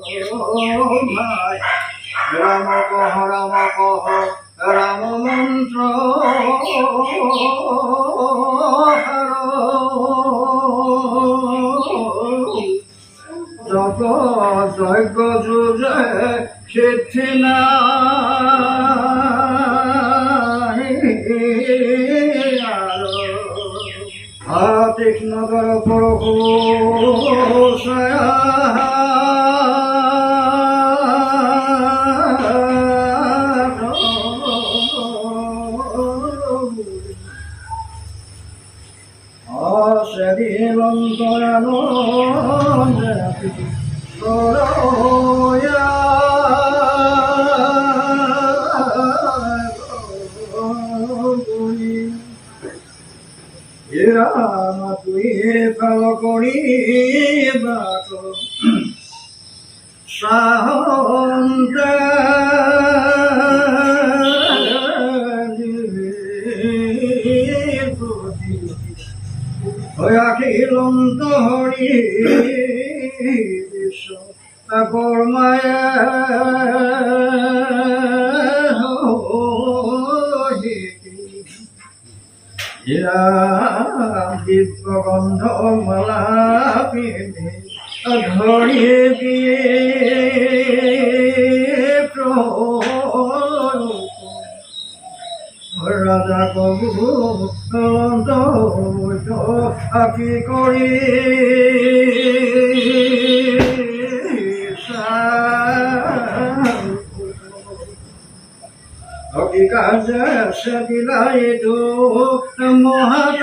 ভাই রাম কহ রাম মন্ত্র যত যজ্ঞ যুজে সিদ্ধি নাই তীক্ষ্ণ কর প্রভু সেদিন অন্তরানন্দ রাম তুই ফল করি বাক সাহন্ত অখিলন্ত হরি বিশ্ব কর্মায় দিব্যগন্ধ মালা পিনে ধরিয়ে দিয়ে রাজা কবু আকি করি কাজ সে দিলাই দো মহাদ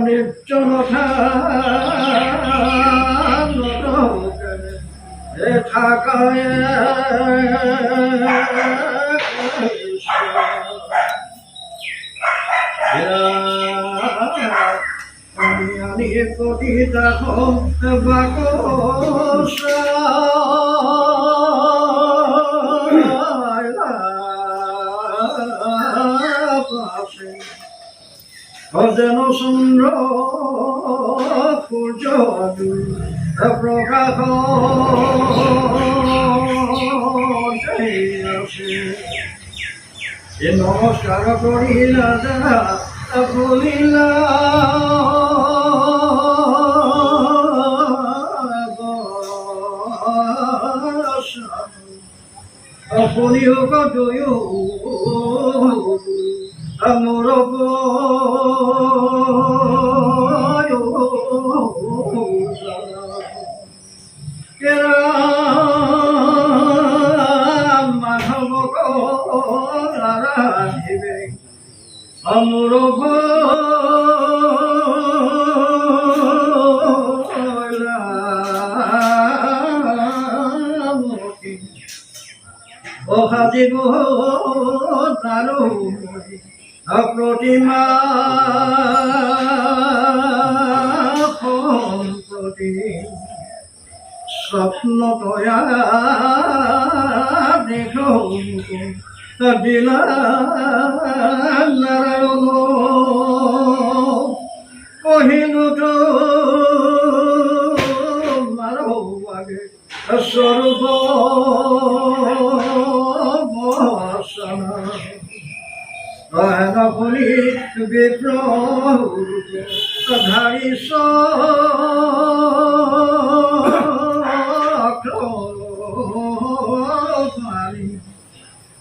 নির্জনতা থাকায় কবিতা বাক যেন চন্দ্র সূর্য প্রকাশ নমস্কার করিলা বলিলা আপনিও কতয় আমার মাধব রাধিবে আমার অহাদিব তার প্রতিমা সম্প্রতি স্বপ্ন তয়া দেখ দিলা নারায়ণ কহিলু তো মারো আগে স্বরূপ বলি বিপ্রধারী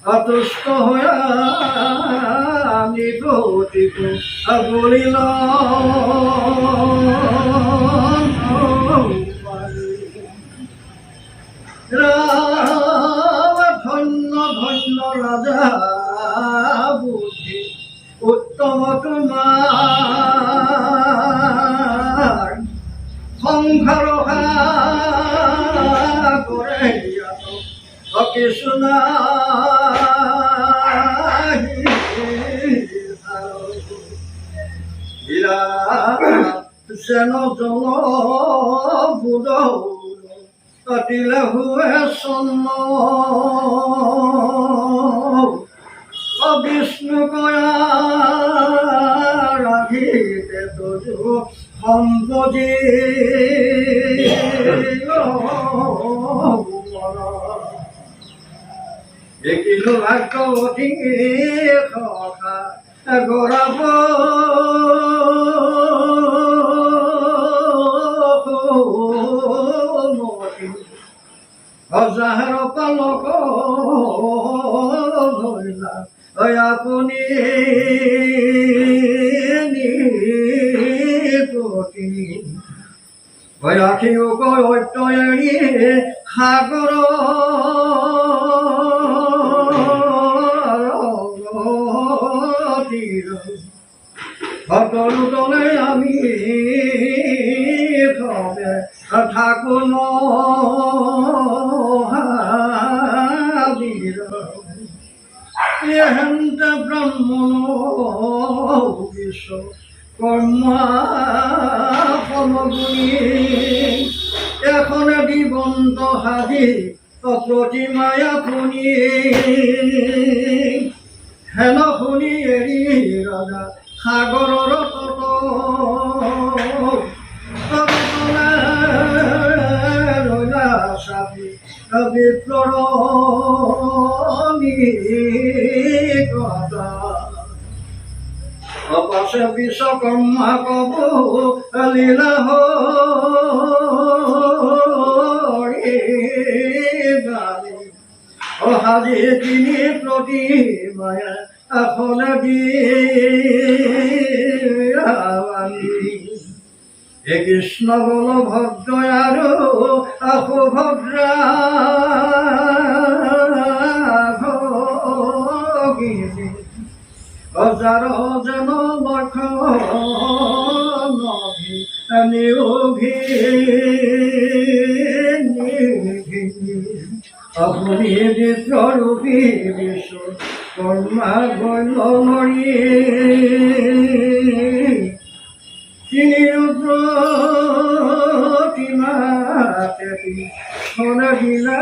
অতুষ্ট হইয়া আমি গতিক বলিল ধন্য ধন্য রাজা বুদ্ধি উত্তম তোমার সংসার করে কৃষ্ণা যেন জন বুধ কাটিলে হুয়ে সন্ন কয়া ৰাখিতে তজু সম্পতি দেখিলো ভাগ্যৱতী সখা গৌৰৱ অজাহাৰ পালক ধৰিলা আপুনি ৰাখিও কৈত্য এৰি সাগৰ সকলো দলে আমি থবে থাকো হেন্ত ব্ৰাহ্মণ বিশ্ব কৰ্মা সমগুণী এখন দিবন্ত সাজি প্ৰতিমায়া শুনি হেন শুনি এৰি ৰজা সাগৰৰ তট ৰজা চাপি বিপ্ৰৰ অপাশে বিশ্বকৰ্মা কব লীলা হৰি অহাজি তিনি প্ৰতিমায়া আসনে হে কৃষ্ণ বলভদ্ৰ আৰু সুভদ্ৰা অজাৰ যেন লক্ষণ নিয়োগী আপুনি বিপ্ৰৰূপী বিশ্ব কৰ্মা গণ্যমৰি তিনি প্ৰতিমাতেতি সনবিলা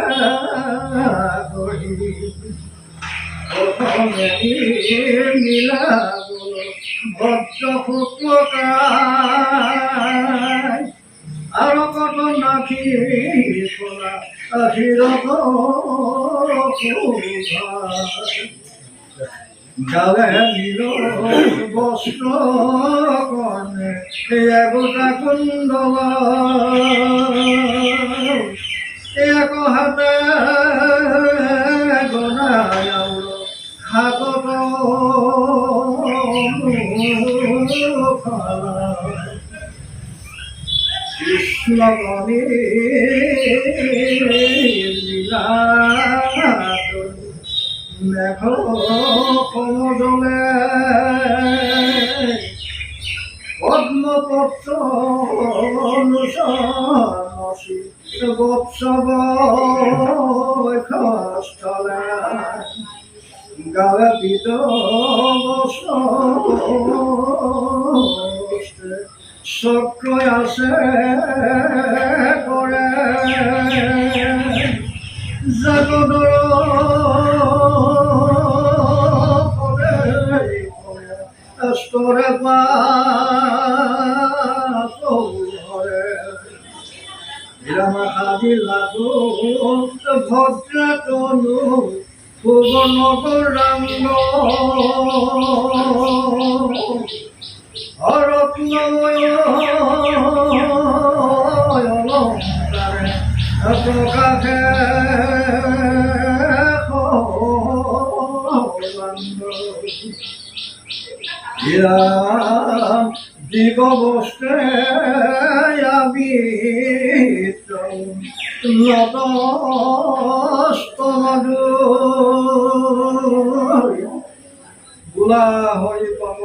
গঢ়ি নীলা ভদ্ৰ শুক্লকায় আৰু কত নাখি কলা গালে নীল বস্ত্ৰ কৰ্ণে একোটা কুণ্ডল এক হাতে গনাই হাতত কৃষ্ণ কণী লীলা মেঘ সমদলে পদ্মপত্ৰ অনুসী বৎসৱ স্থলে গাৱে পিত চক্ৰ আছে কৰে জগদৰ স্তৰে পাৰে ৰামাসাদি লাগো ভদ্ৰতনু ভুৱনগৰাংগ অৰত্নময় অলংকাৰে প্ৰকাশে জীৱ বস্তে নতস্তমধু বোলা হৰি পাব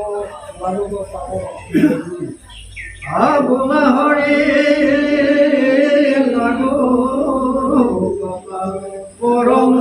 মানুহ পাব বোলা হৰি লাগো পৰম